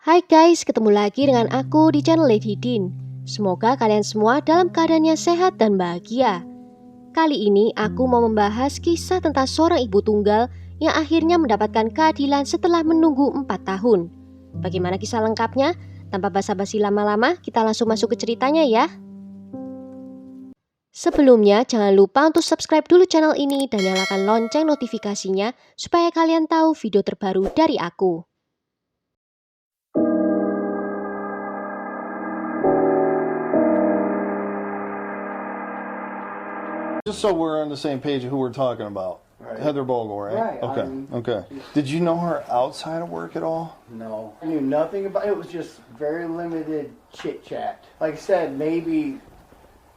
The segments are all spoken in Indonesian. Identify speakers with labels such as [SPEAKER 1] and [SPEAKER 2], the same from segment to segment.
[SPEAKER 1] Hai guys, ketemu lagi dengan aku di channel Lady Din. Semoga kalian semua dalam keadaannya sehat dan bahagia. Kali ini aku mau membahas kisah tentang seorang ibu tunggal yang akhirnya mendapatkan keadilan setelah menunggu 4 tahun. Bagaimana kisah lengkapnya? Tanpa basa-basi lama-lama, kita langsung masuk ke ceritanya ya. Sebelumnya, jangan lupa untuk subscribe dulu channel ini dan nyalakan lonceng notifikasinya supaya kalian tahu video terbaru dari aku.
[SPEAKER 2] Just so we're on the same page of who we're talking about.
[SPEAKER 3] Right.
[SPEAKER 2] Heather Bogle, right?
[SPEAKER 3] Right,
[SPEAKER 2] Okay. Okay. Did you know her outside of work at all?
[SPEAKER 3] No. I knew nothing about it. It was just very limited chit chat. Like I said, maybe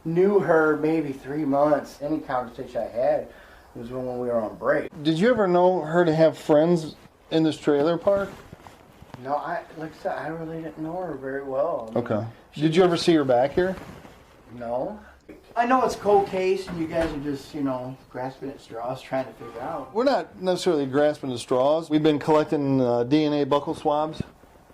[SPEAKER 3] knew her maybe 3 months. Any conversation I had was when we were on break.
[SPEAKER 2] Did you ever know her to have friends in this trailer park?
[SPEAKER 3] No, like I said, I really didn't know her very well. I mean,
[SPEAKER 2] Okay. Did you ever see her back here?
[SPEAKER 3] No. I know it's cold case and you guys are just, grasping at straws trying to figure out.
[SPEAKER 2] We're not necessarily grasping the straws. We've been collecting DNA buccal swabs.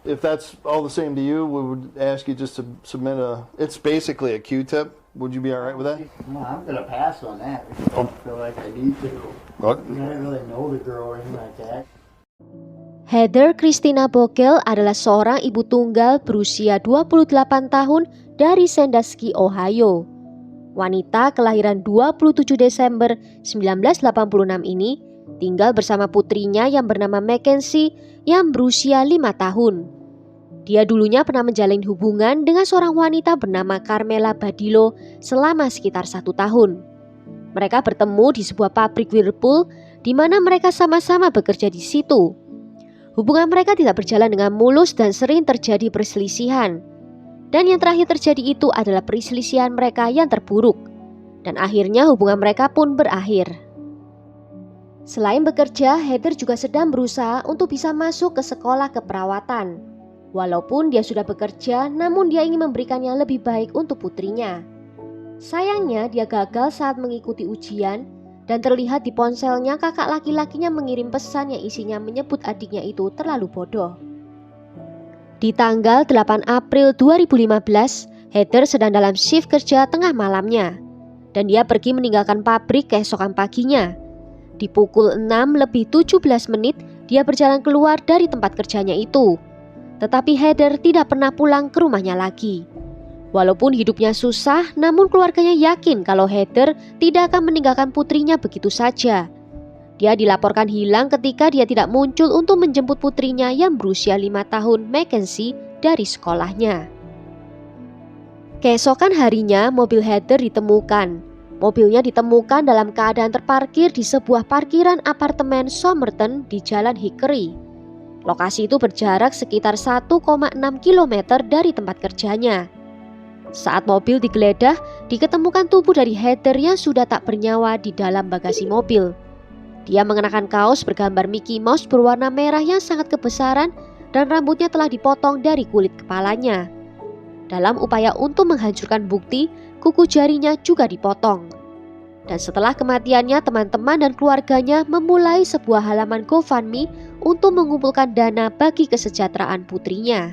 [SPEAKER 2] If that's all the same to you, we would ask you just to submit it's basically a Q-tip. Would you be all right with that?
[SPEAKER 3] Well, I'm going to pass on that because I don't feel like I need to.
[SPEAKER 2] What?
[SPEAKER 3] I didn't really know the girl or anything like that.
[SPEAKER 1] Heather Christina Bogle adalah seorang ibu tunggal berusia 28 tahun dari Sandusky, Ohio. Wanita kelahiran 27 Desember 1986 ini tinggal bersama putrinya yang bernama Mackenzie yang berusia 5 tahun. Dia dulunya pernah menjalin hubungan dengan seorang wanita bernama Carmela Badillo selama sekitar 1 tahun. Mereka bertemu di sebuah pabrik Whirlpool di mana mereka sama-sama bekerja di situ. Hubungan mereka tidak berjalan dengan mulus dan sering terjadi perselisihan. Dan yang terakhir terjadi itu adalah perselisihan mereka yang terburuk. Dan akhirnya hubungan mereka pun berakhir. Selain bekerja, Heather juga sedang berusaha untuk bisa masuk ke sekolah keperawatan. Walaupun dia sudah bekerja, namun dia ingin memberikan yang lebih baik untuk putrinya. Sayangnya dia gagal saat mengikuti ujian dan terlihat di ponselnya kakak laki-lakinya mengirim pesan yang isinya menyebut adiknya itu terlalu bodoh. Di tanggal 8 April 2015, Heather sedang dalam shift kerja tengah malamnya dan dia pergi meninggalkan pabrik keesokan paginya. Di pukul 6:17 dia berjalan keluar dari tempat kerjanya itu. Tetapi Heather tidak pernah pulang ke rumahnya lagi. Walaupun hidupnya susah, namun keluarganya yakin kalau Heather tidak akan meninggalkan putrinya begitu saja. Dia dilaporkan hilang ketika dia tidak muncul untuk menjemput putrinya yang berusia 5 tahun, Mackenzie, dari sekolahnya. Keesokan harinya, mobil Heather ditemukan. Mobilnya ditemukan dalam keadaan terparkir di sebuah parkiran apartemen Somerton di Jalan Hickory. Lokasi itu berjarak sekitar 1,6 km dari tempat kerjanya. Saat mobil digeledah, diketemukan tubuh dari Heather yang sudah tak bernyawa di dalam bagasi mobil. Dia mengenakan kaos bergambar Mickey Mouse berwarna merah yang sangat kebesaran dan rambutnya telah dipotong dari kulit kepalanya. Dalam upaya untuk menghancurkan bukti, kuku jarinya juga dipotong. Dan setelah kematiannya, teman-teman dan keluarganya memulai sebuah halaman GoFundMe untuk mengumpulkan dana bagi kesejahteraan putrinya.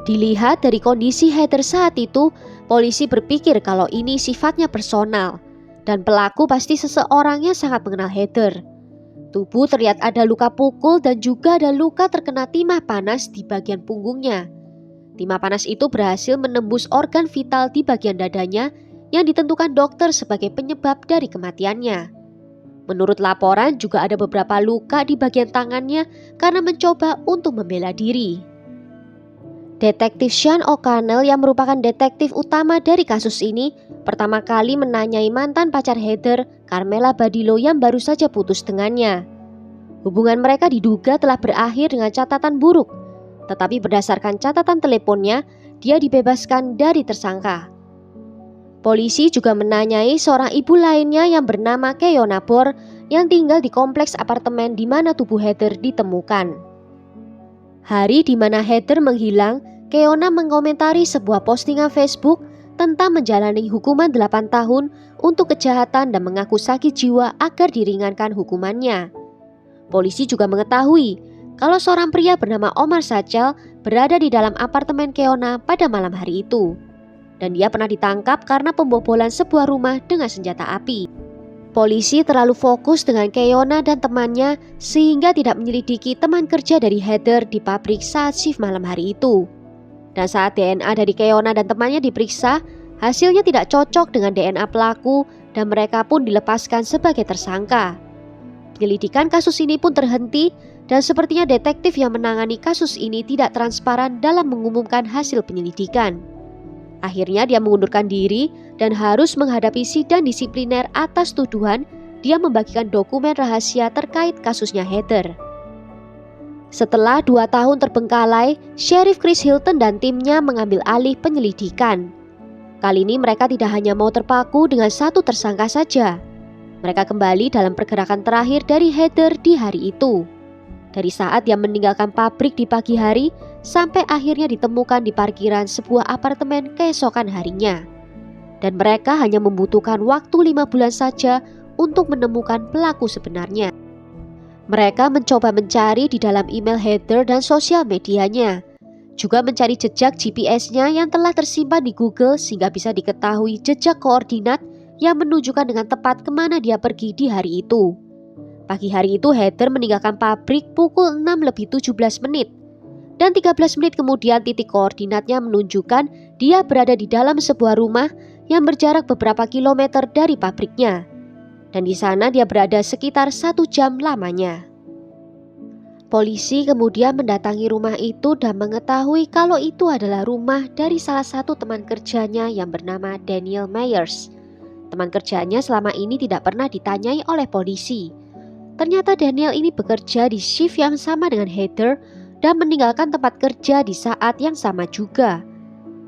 [SPEAKER 1] Dilihat dari kondisi Heather saat itu, polisi berpikir kalau ini sifatnya personal. Dan pelaku pasti seseorang yang sangat mengenal Heather. Tubuh terlihat ada luka pukul dan juga ada luka terkena timah panas di bagian punggungnya. Timah panas itu berhasil menembus organ vital di bagian dadanya yang ditentukan dokter sebagai penyebab dari kematiannya. Menurut laporan juga ada beberapa luka di bagian tangannya karena mencoba untuk membela diri. Detektif Sean O'Connell yang merupakan detektif utama dari kasus ini pertama kali menanyai mantan pacar Heather, Carmela Badillo yang baru saja putus dengannya. Hubungan mereka diduga telah berakhir dengan catatan buruk, tetapi berdasarkan catatan teleponnya, dia dibebaskan dari tersangka. Polisi juga menanyai seorang ibu lainnya yang bernama Keona Bor yang tinggal di kompleks apartemen di mana tubuh Heather ditemukan. Hari di mana Heather menghilang, Keona mengomentari sebuah postingan Facebook tentang menjalani hukuman 8 tahun untuk kejahatan dan mengaku sakit jiwa agar diringankan hukumannya. Polisi juga mengetahui kalau seorang pria bernama Omar Satchel berada di dalam apartemen Keona pada malam hari itu. Dan dia pernah ditangkap karena pembobolan sebuah rumah dengan senjata api. Polisi terlalu fokus dengan Keona dan temannya sehingga tidak menyelidiki teman kerja dari Heather di pabrik saat shift malam hari itu. Dan saat DNA dari Keona dan temannya diperiksa, hasilnya tidak cocok dengan DNA pelaku dan mereka pun dilepaskan sebagai tersangka. Penyelidikan kasus ini pun terhenti dan sepertinya detektif yang menangani kasus ini tidak transparan dalam mengumumkan hasil penyelidikan. Akhirnya dia mengundurkan diri dan harus menghadapi sidang disipliner atas tuduhan dia membagikan dokumen rahasia terkait kasusnya Heather. Setelah 2 tahun terbengkalai, Sheriff Chris Hilton dan timnya mengambil alih penyelidikan. Kali ini mereka tidak hanya mau terpaku dengan satu tersangka saja. Mereka kembali dalam pergerakan terakhir dari Heather di hari itu. Dari saat dia meninggalkan pabrik di pagi hari sampai akhirnya ditemukan di parkiran sebuah apartemen keesokan harinya. Dan mereka hanya membutuhkan waktu 5 bulan saja untuk menemukan pelaku sebenarnya. Mereka mencoba mencari di dalam email Heather dan sosial medianya. Juga mencari jejak GPS-nya yang telah tersimpan di Google sehingga bisa diketahui jejak koordinat yang menunjukkan dengan tepat kemana dia pergi di hari itu. Pagi hari itu Heather meninggalkan pabrik pukul 6:17 menit. Dan 13 menit kemudian titik koordinatnya menunjukkan dia berada di dalam sebuah rumah yang berjarak beberapa kilometer dari pabriknya. Dan di sana dia berada sekitar 1 jam lamanya. Polisi kemudian mendatangi rumah itu dan mengetahui kalau itu adalah rumah dari salah satu teman kerjanya yang bernama Daniel Myers. Teman kerjanya selama ini tidak pernah ditanyai oleh polisi. Ternyata Daniel ini bekerja di shift yang sama dengan Heather dan meninggalkan tempat kerja di saat yang sama juga.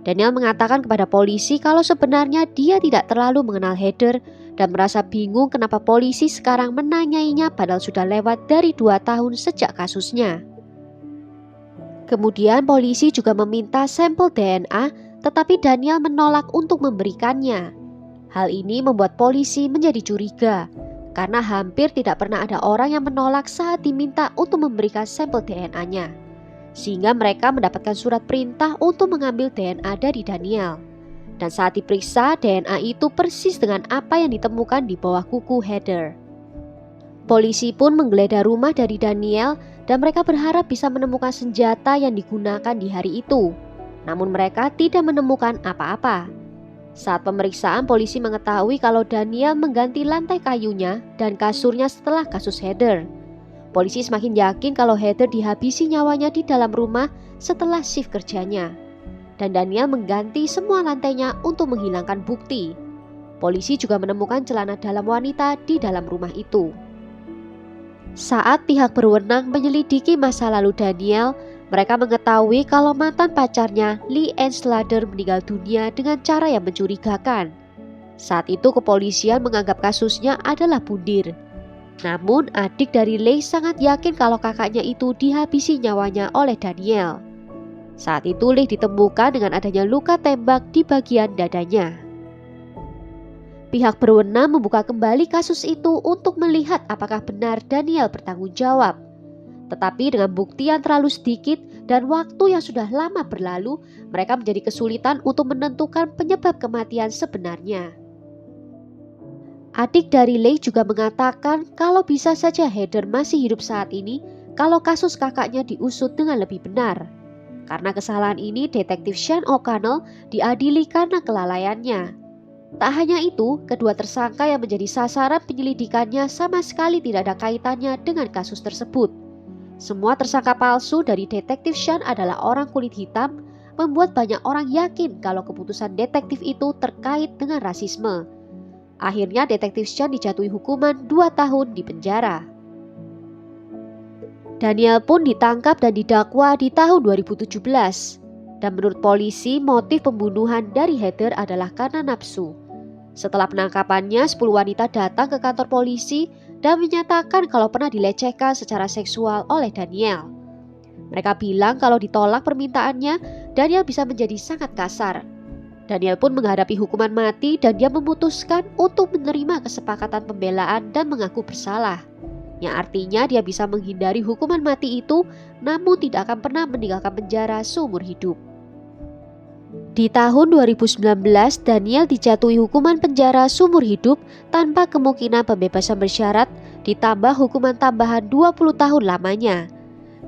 [SPEAKER 1] Daniel mengatakan kepada polisi kalau sebenarnya dia tidak terlalu mengenal Heather dan merasa bingung kenapa polisi sekarang menanyainya padahal sudah lewat dari 2 tahun sejak kasusnya. Kemudian polisi juga meminta sampel DNA, tetapi Daniel menolak untuk memberikannya. Hal ini membuat polisi menjadi curiga, karena hampir tidak pernah ada orang yang menolak saat diminta untuk memberikan sampel DNA-nya. Sehingga mereka mendapatkan surat perintah untuk mengambil DNA dari Daniel. Dan saat diperiksa, DNA itu persis dengan apa yang ditemukan di bawah kuku Heather. Polisi pun menggeledah rumah dari Daniel dan mereka berharap bisa menemukan senjata yang digunakan di hari itu. Namun mereka tidak menemukan apa-apa. Saat pemeriksaan, polisi mengetahui kalau Daniel mengganti lantai kayunya dan kasurnya setelah kasus Heather. Polisi semakin yakin kalau Heather dihabisi nyawanya di dalam rumah setelah shift kerjanya. Dan Daniel mengganti semua lantainya untuk menghilangkan bukti. Polisi juga menemukan celana dalam wanita di dalam rumah itu. Saat pihak berwenang menyelidiki masa lalu Daniel, mereka mengetahui kalau mantan pacarnya Lee Ann Slater meninggal dunia dengan cara yang mencurigakan. Saat itu kepolisian menganggap kasusnya adalah bunuh. Namun adik dari Lee sangat yakin kalau kakaknya itu dihabisi nyawanya oleh Daniel. Saat itu Lee ditemukan dengan adanya luka tembak di bagian dadanya. Pihak berwenang membuka kembali kasus itu untuk melihat apakah benar Daniel bertanggung jawab. Tetapi dengan bukti yang terlalu sedikit dan waktu yang sudah lama berlalu, mereka menjadi kesulitan untuk menentukan penyebab kematian sebenarnya. Adik dari Lee juga mengatakan kalau bisa saja Heather masih hidup saat ini kalau kasus kakaknya diusut dengan lebih benar. Karena kesalahan ini, detektif Sean O'Connell diadili karena kelalaiannya. Tak hanya itu, kedua tersangka yang menjadi sasaran penyelidikannya sama sekali tidak ada kaitannya dengan kasus tersebut. Semua tersangka palsu dari detektif Sean adalah orang kulit hitam, membuat banyak orang yakin kalau keputusan detektif itu terkait dengan rasisme. Akhirnya detektif Sean dijatuhi hukuman 2 tahun di penjara. Daniel pun ditangkap dan didakwa di tahun 2017. Dan menurut polisi, motif pembunuhan dari Heather adalah karena nafsu. Setelah penangkapannya, 10 wanita datang ke kantor polisi dan menyatakan kalau pernah dilecehkan secara seksual oleh Daniel. Mereka bilang kalau ditolak permintaannya, Daniel bisa menjadi sangat kasar. Daniel pun menghadapi hukuman mati dan dia memutuskan untuk menerima kesepakatan pembelaan dan mengaku bersalah. yang artinya dia bisa menghindari hukuman mati itu, namun tidak akan pernah meninggalkan penjara seumur hidup. Di tahun 2019, Daniel dijatuhi hukuman penjara seumur hidup tanpa kemungkinan pembebasan bersyarat, ditambah hukuman tambahan 20 tahun lamanya.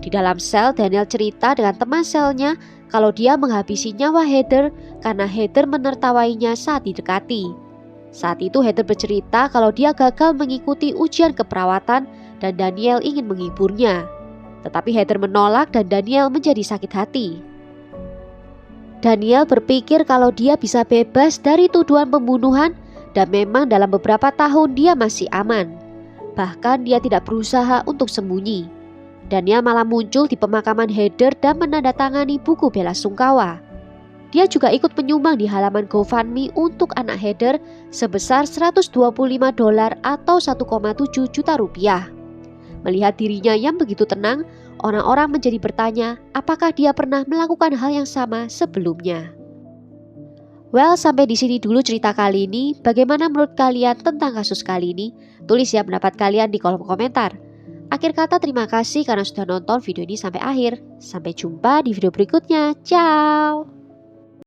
[SPEAKER 1] Di dalam sel, Daniel cerita dengan teman selnya kalau dia menghabisi nyawa Heather karena Heather menertawainya saat didekati. Saat itu Heather bercerita kalau dia gagal mengikuti ujian keperawatan dan Daniel ingin menghiburnya. Tetapi Heather menolak dan Daniel menjadi sakit hati. Daniel berpikir kalau dia bisa bebas dari tuduhan pembunuhan dan memang dalam beberapa tahun dia masih aman. Bahkan dia tidak berusaha untuk sembunyi. Daniel malah muncul di pemakaman Heather dan menandatangani buku bela sungkawa. Dia juga ikut menyumbang di halaman GoFundMe untuk anak Heather sebesar $125 atau 1,7 juta rupiah. Melihat dirinya yang begitu tenang, orang-orang menjadi bertanya apakah dia pernah melakukan hal yang sama sebelumnya. Well, sampai di sini dulu cerita kali ini. Bagaimana menurut kalian tentang kasus kali ini? Tulis ya pendapat kalian di kolom komentar. Akhir kata, terima kasih karena sudah nonton video ini sampai akhir. Sampai jumpa di video berikutnya. Ciao!